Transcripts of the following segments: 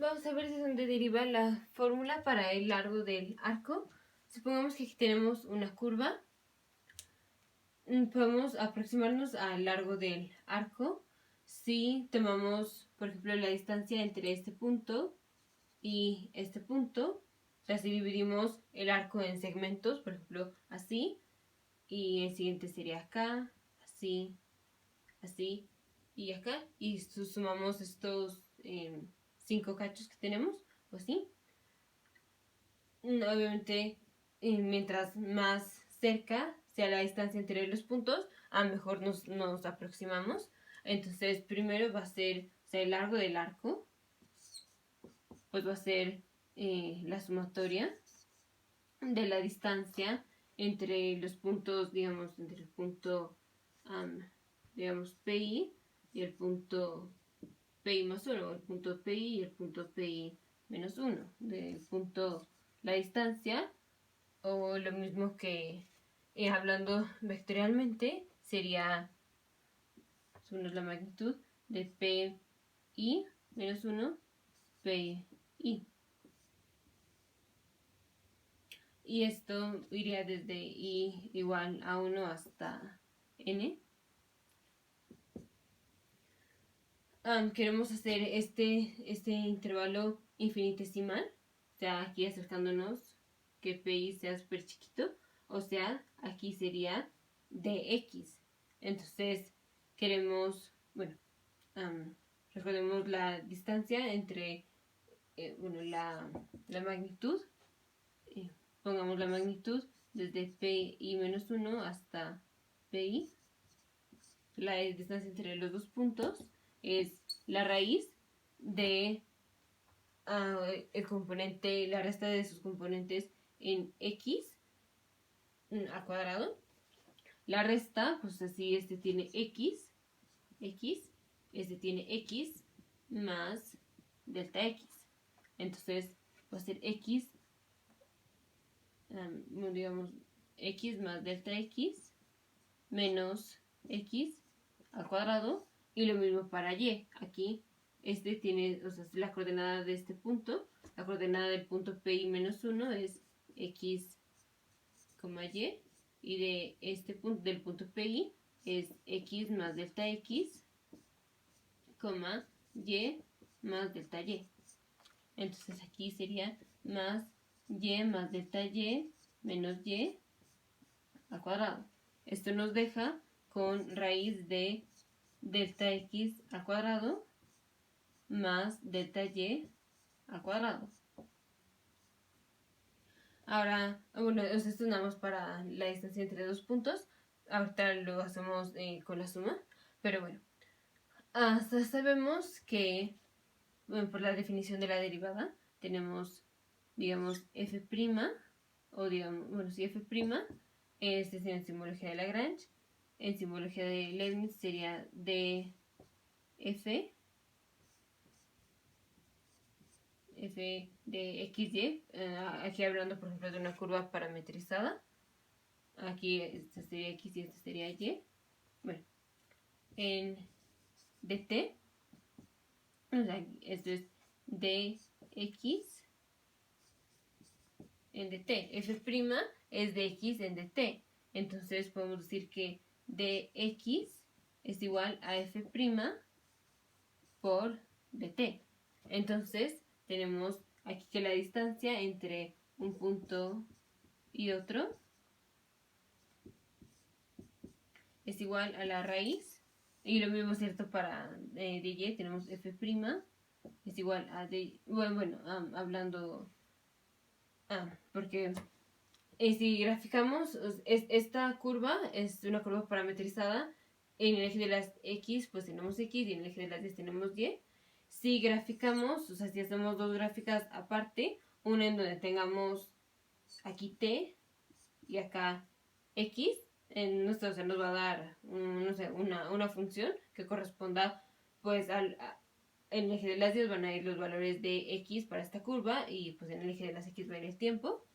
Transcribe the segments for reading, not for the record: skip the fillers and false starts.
vamos a ver de dónde deriva la fórmula para el largo del arco. Supongamos que aquí tenemos una curva. Podemos aproximarnos al largo del arco si tomamos, por ejemplo, la distancia entre este punto y este punto. Así dividimos el arco en segmentos, por ejemplo, así. Y el siguiente sería acá, así, así y acá. Y sumamos estos 5 cachos que tenemos, o así. Obviamente, mientras más cerca sea la distancia entre los puntos, a mejor nos aproximamos. Entonces, primero va a ser, o sea, el largo del arco, pues va a ser la sumatoria de la distancia entre los puntos, digamos, entre el punto, digamos, PI y el punto PI más 1, el punto PI y el punto PI menos 1, del punto, la distancia, o lo mismo que hablando vectorialmente, sería la magnitud de PI menos 1, PI. Y esto iría desde I igual a 1 hasta N. Queremos hacer este intervalo infinitesimal, o sea, aquí acercándonos que PI sea súper chiquito, o sea, aquí sería dx. Entonces, queremos, bueno, recordemos la distancia entre, la magnitud, pongamos la magnitud desde PI menos 1 hasta PI. La distancia entre los dos puntos es la raíz de el componente, la resta de sus componentes en x al cuadrado. La resta, pues así, este tiene x, este tiene x más delta x. Entonces va a ser x, digamos, x más delta x menos x al cuadrado. Y lo mismo para y. Aquí este tiene, o sea, la coordenada de este punto, la coordenada del punto PI menos 1 es x, y, y de este punto, del punto PI, es x más delta x, y más delta y. Entonces aquí sería más y más delta y menos y al cuadrado. Esto nos deja con raíz de delta x al cuadrado más delta y al cuadrado. Ahora, bueno, esto nada más para la distancia entre dos puntos. Ahorita lo hacemos con la suma. Pero bueno, hasta sabemos que, bueno, por la definición de la derivada, tenemos, digamos, f', o digamos, bueno, si f', este es en simbología de Lagrange. En simbología de Leibniz sería df, f de xy, aquí hablando por ejemplo de una curva parametrizada, aquí esta sería x y esta sería y. Bueno, en dt, o sea, esto es dx en dt, f' es dx en dt, entonces podemos decir que dx es igual a f' por dt. Entonces tenemos aquí que la distancia entre un punto y otro es igual a la raíz, y lo mismo es cierto para dy, tenemos f' es igual a dy, bueno, hablando, porque si graficamos, esta curva es una curva parametrizada. En el eje de las x pues tenemos x y en el eje de las y tenemos y. Si graficamos, o sea, si hacemos dos gráficas aparte, una en donde tengamos aquí t y acá x, en nuestro, o sea, nos va a dar no sé, una función que corresponda pues en el eje de las y van a ir los valores de x para esta curva, y pues en el eje de las x va a ir el tiempo.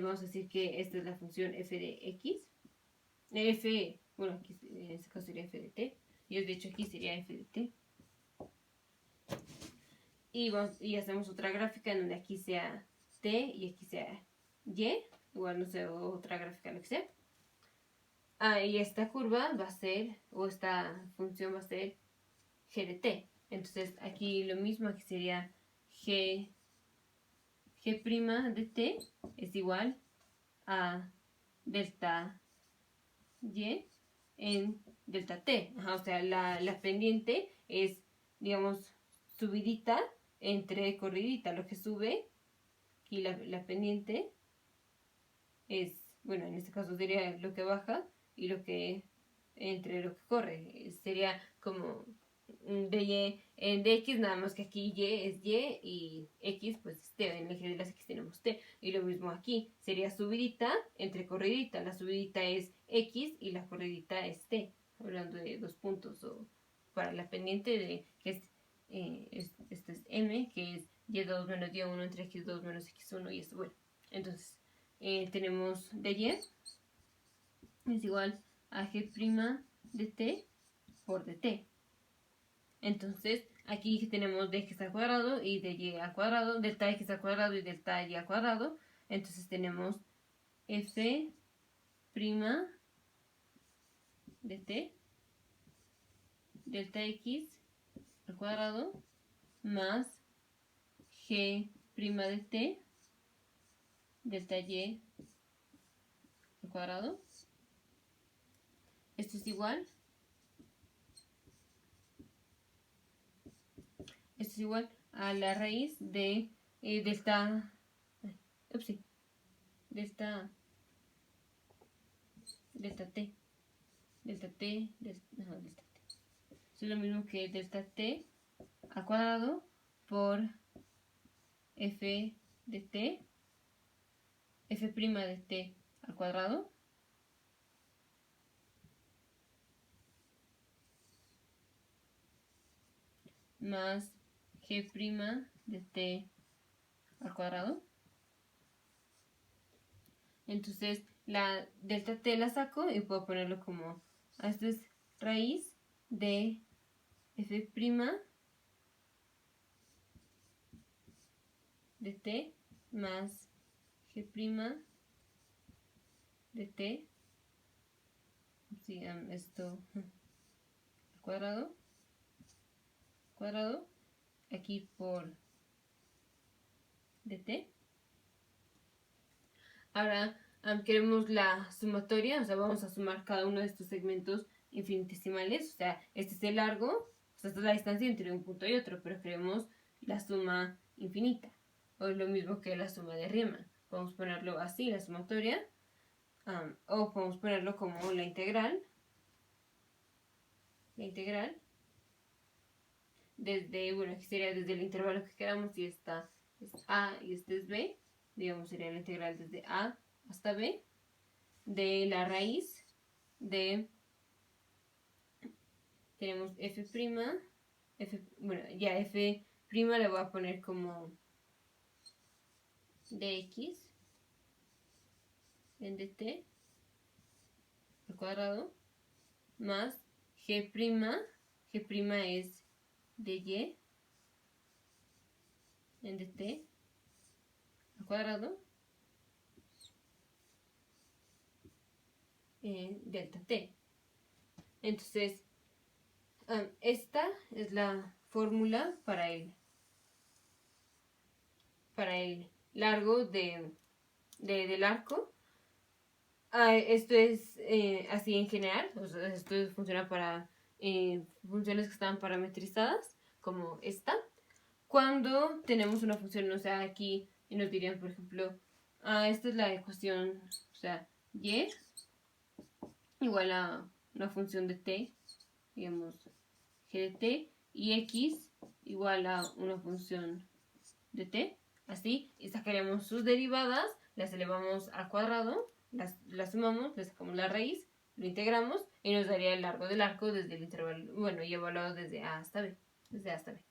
Vamos a decir que esta es la función f de x. Bueno, aquí en este caso sería f de t. Y de hecho aquí sería f de t. y hacemos otra gráfica en donde aquí sea t y aquí sea y, igual no sé, otra gráfica, lo que sea. Y esta curva va a ser, o esta función va a ser g de t. Entonces aquí lo mismo, aquí sería g de t es igual a delta y en delta t. O sea, la pendiente es, digamos, subidita entre corridita. Lo que sube y la pendiente es, bueno, en este caso sería lo que baja y lo que entre lo que corre. Sería como de y, de x, nada más que aquí y es y x pues es t. En el eje de las x tenemos t. Y lo mismo aquí, sería subidita entre corridita. La subidita es x y la corridita es t. Hablando de dos puntos, o para la pendiente de que esto es m, que es y2 menos y1 entre x2 menos x1 y esto. Bueno, entonces tenemos de y es igual a g' de t por dt. Entonces aquí tenemos de x al cuadrado y de y al cuadrado, delta x al cuadrado y delta y al cuadrado. Entonces tenemos f' de t delta x al cuadrado más g' de t delta y al cuadrado. Esto es igual a la raíz de delta, delta t, delta t, delta t. Eso es lo mismo que delta t al cuadrado por f de t, f' de t al cuadrado más g' de t al cuadrado. Entonces la delta t la saco y puedo ponerlo como, esto es raíz de f' de t más g' de t, sí, esto al cuadrado, aquí por dt. Ahora queremos la sumatoria, o sea, vamos a sumar cada uno de estos segmentos infinitesimales, o sea, este es el largo, o sea, esta es la distancia entre un punto y otro, pero queremos la suma infinita, o lo mismo que la suma de Riemann. Podemos ponerlo así, la sumatoria, o podemos ponerlo como la integral, desde, bueno, aquí sería desde el intervalo que queramos, y esta es a y este es b, digamos sería la integral desde a hasta b, de la raíz de, tenemos bueno, ya f' le voy a poner como dx en dt al cuadrado más g' es dy en dt al cuadrado delta t. Entonces, esta es la fórmula para el largo del arco. Esto es así en general, o sea, esto funciona para funciones que están parametrizadas, como esta. Cuando tenemos una función, o sea, aquí nos dirían, por ejemplo, esta es la ecuación, o sea, y igual a una función de t, digamos, g de t, y x igual a una función de t, así, y sacaríamos sus derivadas, las elevamos al cuadrado, las sumamos, le sacamos la raíz, lo integramos y nos daría el largo del arco desde el intervalo, bueno, y evaluado desde a hasta b, desde a hasta b.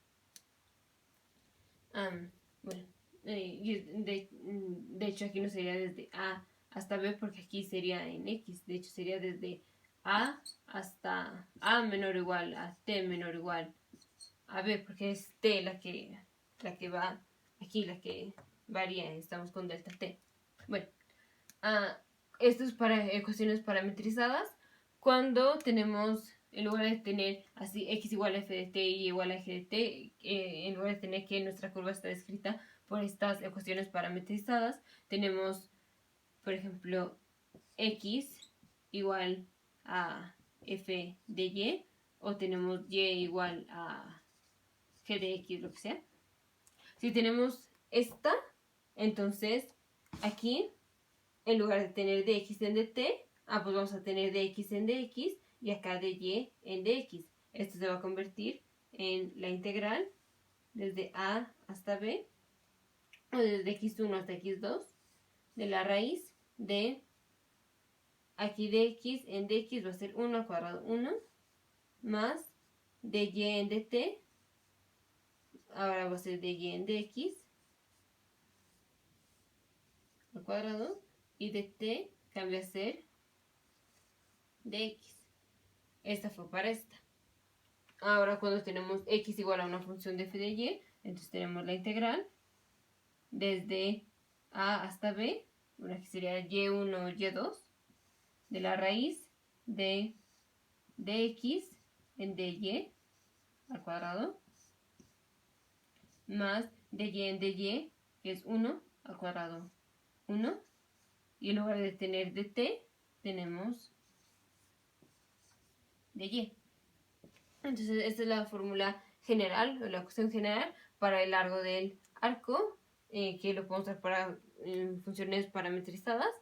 Bueno, de hecho aquí no sería desde a hasta b porque aquí sería en x, de hecho sería desde a hasta a menor o igual a t menor o igual a b, porque es t la que la que va aquí, la que varía, estamos con delta t. Bueno, esto es para ecuaciones parametrizadas. Cuando tenemos, en lugar de tener así x igual a f de t y igual a g de t, en lugar de tener que nuestra curva está descrita por estas ecuaciones parametrizadas, tenemos, por ejemplo, x igual a f de y, o tenemos y igual a g de x, lo que sea. Si tenemos esta, entonces aquí, en lugar de tener dx en dt, pues vamos a tener dx en dx y acá dy en dx. Esto se va a convertir en la integral desde a hasta b, o desde x1 hasta x2, de la raíz de aquí dx en dx va a ser 1 al cuadrado 1 más dy en dt, ahora va a ser dy en dx al cuadrado, y dt cambia a ser dx. Esta fue para esta. Ahora cuando tenemos x igual a una función de f de y, entonces tenemos la integral desde a hasta b, bueno, aquí sería y1, y2, de la raíz de dx en dy al cuadrado más dy en dy, que es 1 al cuadrado 1, y en lugar de tener dt tenemos dy. Entonces esta es la fórmula general, o la ecuación general para el largo del arco, que lo podemos usar para funciones parametrizadas,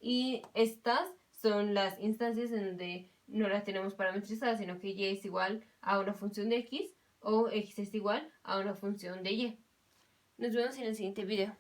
y estas son las instancias en donde no las tenemos parametrizadas, sino que y es igual a una función de x, o x es igual a una función de y. Nos vemos en el siguiente video.